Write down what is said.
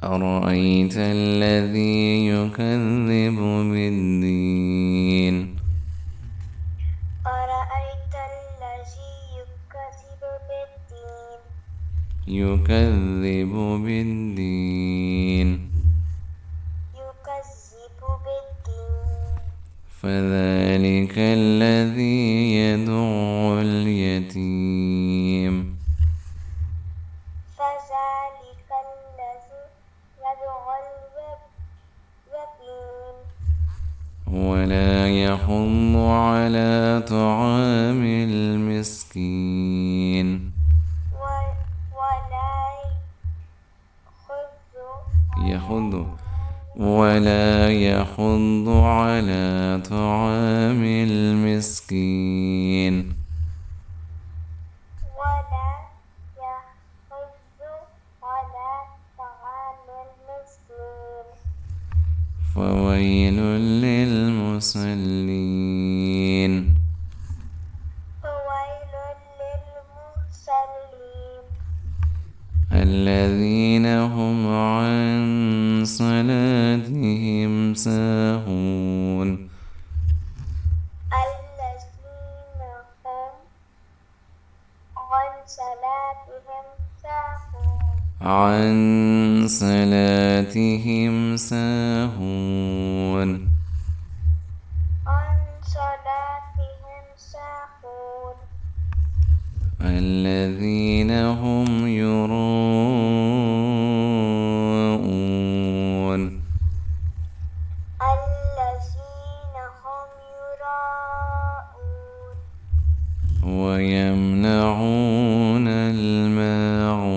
أرأيت الذي يكذب بالدين أرأيت الذي يكذب بالدين يكذب بالدين يكذب بالدين فذلك الذي يدعو اليتيم فذلك الذي يدعو اليتيم ولا يحض على طعام المسكين ولا يحض على طعام المسكين فويل للمصلين الذين هم عن صلاتهم ساهون عن صلاتهم ساهون الذين هم يراءون ويمنعون الماعون